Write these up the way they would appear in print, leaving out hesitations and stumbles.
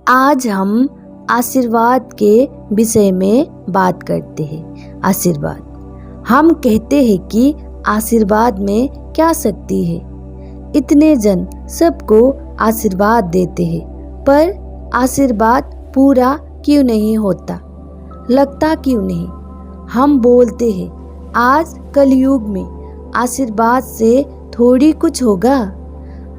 आज हम आशीर्वाद के विषय में बात करते हैं। आशीर्वाद। हम कहते हैं कि आशीर्वाद में क्या शक्ति है। इतने जन सबको आशीर्वाद देते हैं, पर आशीर्वाद पूरा क्यों नहीं होता? लगता क्यों नहीं? हम बोलते हैं आज कलयुग में आशीर्वाद से थोड़ी कुछ होगा।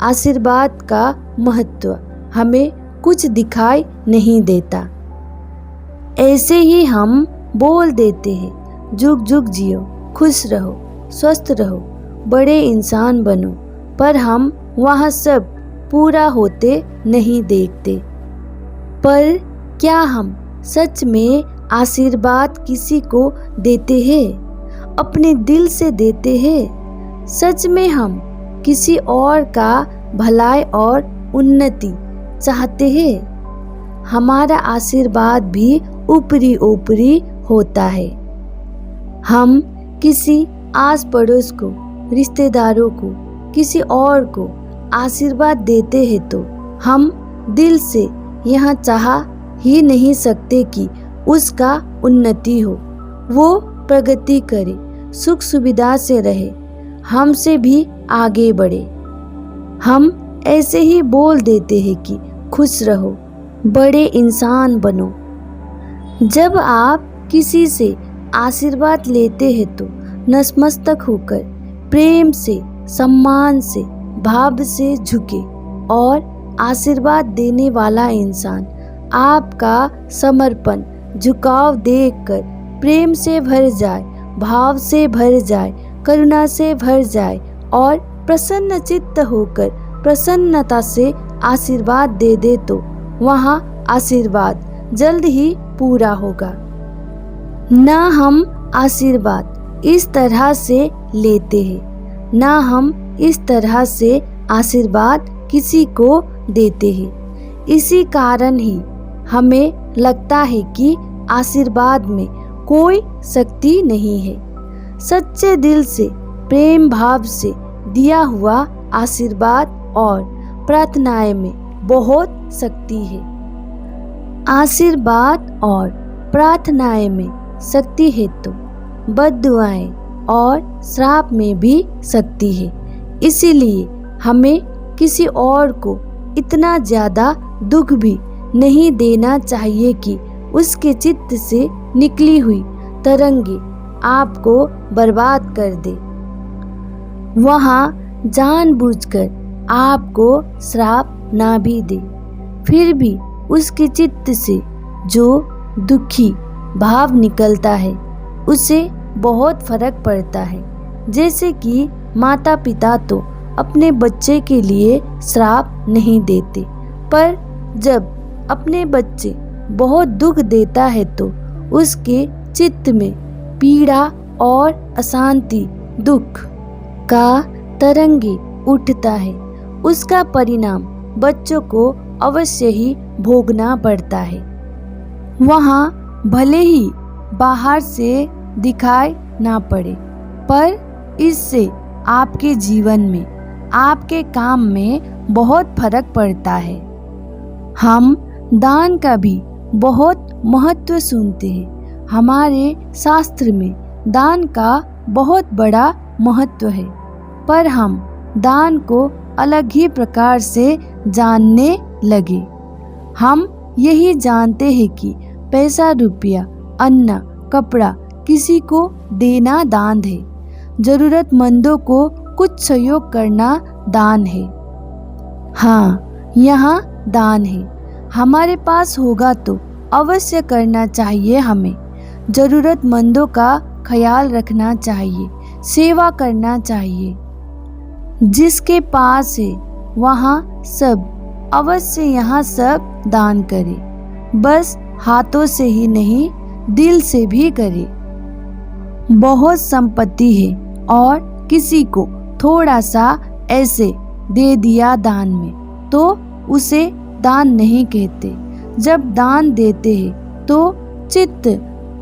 आशीर्वाद का महत्व हमें कुछ दिखाई नहीं देता। ऐसे ही हम बोल देते हैं जुग जुग जियो, खुश रहो, स्वस्थ रहो, बड़े इंसान बनो, पर हम वह सब पूरा होते नहीं देखते। पर क्या हम सच में आशीर्वाद किसी को देते हैं? अपने दिल से देते हैं? सच में हम किसी और का भलाई और उन्नति चाहते हैं? हमारा आशीर्वाद भी ऊपरी ऊपरी होता है। हम किसी आस पड़ोस को, रिश्तेदारों को, किसी और को आशीर्वाद देते हैं तो हम दिल से यह चाह ही नहीं सकते कि उसका उन्नति हो, वो प्रगति करे, सुख सुविधा से रहे, हमसे भी आगे बढ़े। हम ऐसे ही बोल देते हैं कि खुश रहो, बड़े इंसान बनो। जब आप किसी से आशीर्वाद लेते हैं तो नतमस्तक होकर प्रेम से, सम्मान से, भाव से झुके और आशीर्वाद देने वाला इंसान आपका समर्पण, झुकाव देखकर प्रेम से भर जाए, भाव से भर जाए, करुणा से भर जाए और प्रसन्न चित्त होकर प्रसन्नता से आशीर्वाद दे दे तो वहाँ आशीर्वाद जल्द ही पूरा होगा। ना हम आशीर्वाद इस तरह से लेते हैं, ना हम इस तरह से आशीर्वाद किसी को देते हैं। इसी कारण ही हमें लगता है कि आशीर्वाद में कोई शक्ति नहीं है। सच्चे दिल से, प्रेम भाव से दिया हुआ आशीर्वाद और प्रार्थनाएं में बहुत शक्ति है। आशीर्वाद और प्रार्थनाएं में शक्ति है तो बद्दुआएं और श्राप में भी शक्ति है। इसीलिए हमें किसी और को इतना ज़्यादा दुख भी नहीं देना चाहिए कि उसके चित्त से निकली हुई तरंगे आपको बर्बाद कर दे। वहाँ जानबूझकर आपको श्राप ना भी दे, फिर भी उसके चित्त से जो दुखी भाव निकलता है उसे बहुत फर्क पड़ता है। जैसे कि माता पिता तो अपने बच्चे के लिए श्राप नहीं देते, पर जब अपने बच्चे बहुत दुख देता है तो उसके चित्त में पीड़ा और अशांति, दुख का तरंगे उठता है। उसका परिणाम बच्चों को अवश्य ही भोगना पड़ता है। वहाँ भले ही बाहर से दिखाई ना पड़े, पर इससे आपके जीवन में, आपके काम में बहुत फर्क पड़ता है। हम दान का भी बहुत महत्व सुनते हैं। हमारे शास्त्र में दान का बहुत बड़ा महत्व है, पर हम दान को अलग ही प्रकार से जानने लगे। हम यही जानते हैं कि पैसा, रुपया, अन्न, कपड़ा किसी को देना दान है, जरूरतमंदों को कुछ सहयोग करना दान है। हाँ, यहाँ दान है। हमारे पास होगा तो अवश्य करना चाहिए। हमें जरूरतमंदों का ख्याल रखना चाहिए, सेवा करना चाहिए। जिसके पास है वहाँ सब अवश्य यहाँ सब दान करे, बस हाथों से ही नहीं, दिल से भी करे। बहुत संपत्ति है और किसी को थोड़ा सा ऐसे दे दिया दान में तो उसे दान नहीं कहते। जब दान देते हैं तो चित्त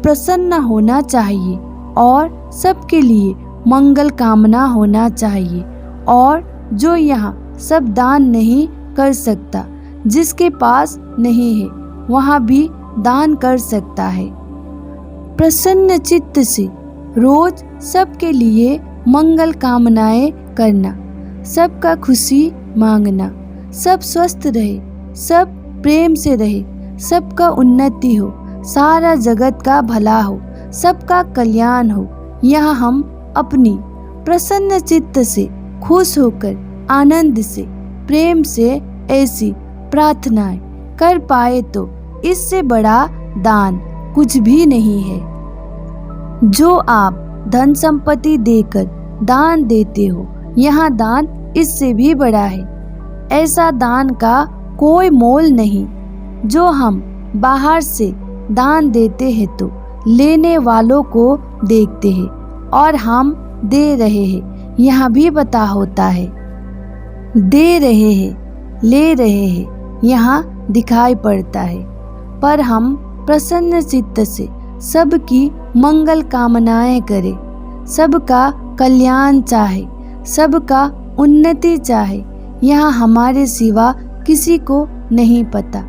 प्रसन्न होना चाहिए और सबके लिए मंगल कामना होना चाहिए। और जो यहाँ सब दान नहीं कर सकता, जिसके पास नहीं है वहाँ भी दान कर सकता है। प्रसन्न चित्त से रोज सबके लिए मंगल कामनाएं करना, सबका खुशी मांगना, सब स्वस्थ रहे, सब प्रेम से रहे, सबका उन्नति हो, सारा जगत का भला हो, सबका कल्याण हो। यह हम अपनी प्रसन्न चित्त से खुश होकर आनंद से प्रेम से ऐसी प्रार्थनाएं कर पाए तो इससे बड़ा दान कुछ भी नहीं है। जो आप धन संपत्ति देकर दान देते हो, यहाँ दान इससे भी बड़ा है। ऐसा दान का कोई मोल नहीं। जो हम बाहर से दान देते हैं तो लेने वालों को देखते हैं और हम दे रहे हैं, यहाँ भी पता होता है। दे रहे हैं, ले रहे हैं, यहाँ दिखाई पड़ता है। पर हम प्रसन्न चित्त से सबकी मंगल कामनाएं करें, सबका कल्याण चाहे, सबका उन्नति चाहे, यहाँ हमारे सिवा किसी को नहीं पता।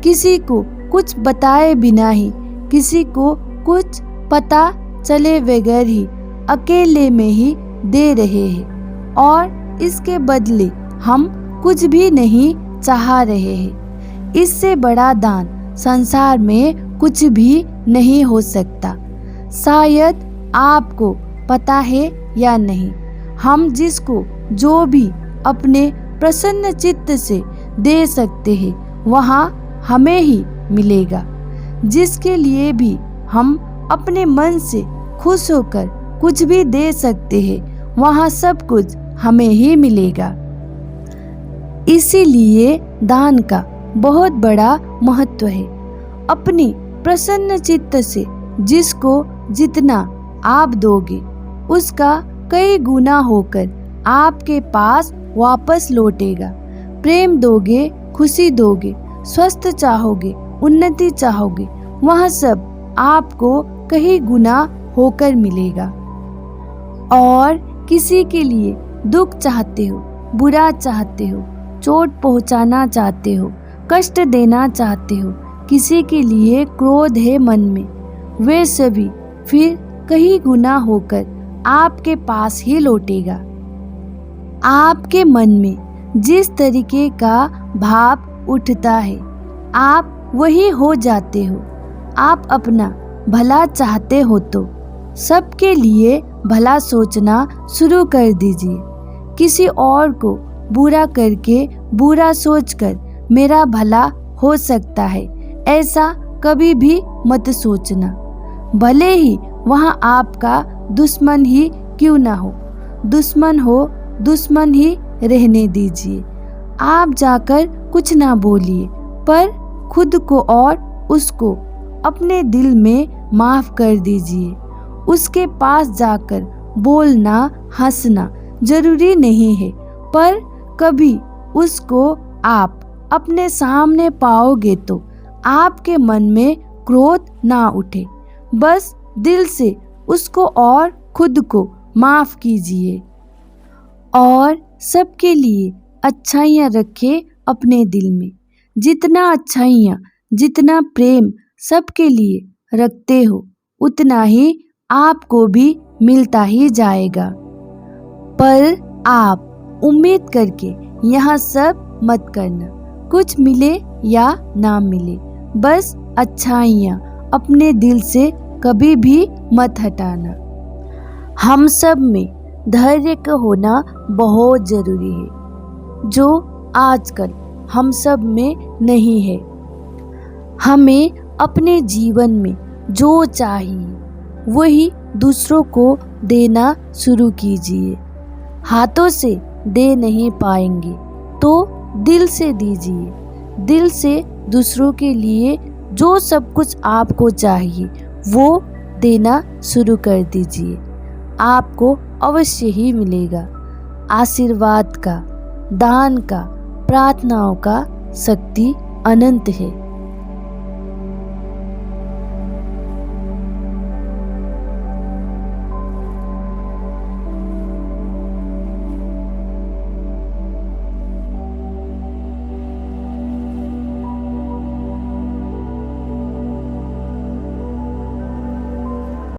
किसी को कुछ बताए बिना ही, किसी को कुछ पता चले बगैर ही अकेले में ही दे रहे हैं और इसके बदले हम कुछ भी नहीं चाह रहे हैं। इससे बड़ा दान संसार में कुछ भी नहीं हो सकता। शायद आपको पता है या नहीं, हम जिसको जो भी अपने प्रसन्न चित्त से दे सकते हैं वहाँ हमें ही मिलेगा। जिसके लिए भी हम अपने मन से खुश होकर कुछ भी दे सकते हैं वहाँ सब कुछ हमें ही मिलेगा। इसीलिए दान का बहुत बड़ा महत्व है। अपनी प्रसन्न चित्त से जिसको जितना आप दोगे उसका कई गुना होकर आपके पास वापस लौटेगा। प्रेम दोगे, खुशी दोगे, स्वस्थ चाहोगे, उन्नति चाहोगे, वह सब आपको कई गुना होकर मिलेगा। और किसी के लिए दुख चाहते हो, बुरा चाहते हो, चोट पहुंचाना चाहते हो, कष्ट देना चाहते हो, किसी के लिए क्रोध है मन में, वे सभी फिर कई गुना होकर आपके पास ही लौटेगा। आपके मन में जिस तरीके का भाव उठता है आप वही हो जाते हो। आप अपना भला चाहते हो तो सबके लिए भला सोचना शुरू कर दीजिए। किसी और को बुरा करके बुरा सोचकर मेरा भला हो सकता है, ऐसा कभी भी मत सोचना। भले ही वहाँ आपका दुश्मन ही क्यों ना हो, दुश्मन हो, दुश्मन ही रहने दीजिए। आप जाकर कुछ ना बोलिए, पर खुद को और उसको अपने दिल में माफ कर दीजिए। उसके पास जाकर बोलना, हंसना जरूरी नहीं है, पर कभी उसको आप अपने सामने पाओगे तो आपके मन में क्रोध ना उठे। बस दिल से उसको और खुद को माफ कीजिए और सबके लिए अच्छाइयाँ रखे अपने दिल में। जितना अच्छाइयाँ, जितना प्रेम सबके लिए रखते हो उतना ही आपको भी मिलता ही जाएगा। पर आप उम्मीद करके यहाँ सब मत करना, कुछ मिले या ना मिले, बस अच्छाइयाँ अपने दिल से कभी भी मत हटाना। हम सब में धैर्य का होना बहुत ज़रूरी है, जो आजकल हम सब में नहीं है। हमें अपने जीवन में जो चाहिए वही दूसरों को देना शुरू कीजिए। हाथों से दे नहीं पाएंगे तो दिल से दीजिए। दिल से दूसरों के लिए जो सब कुछ आपको चाहिए वो देना शुरू कर दीजिए। आपको अवश्य ही मिलेगा। आशीर्वाद का, दान का, प्रार्थनाओं का शक्ति अनंत है।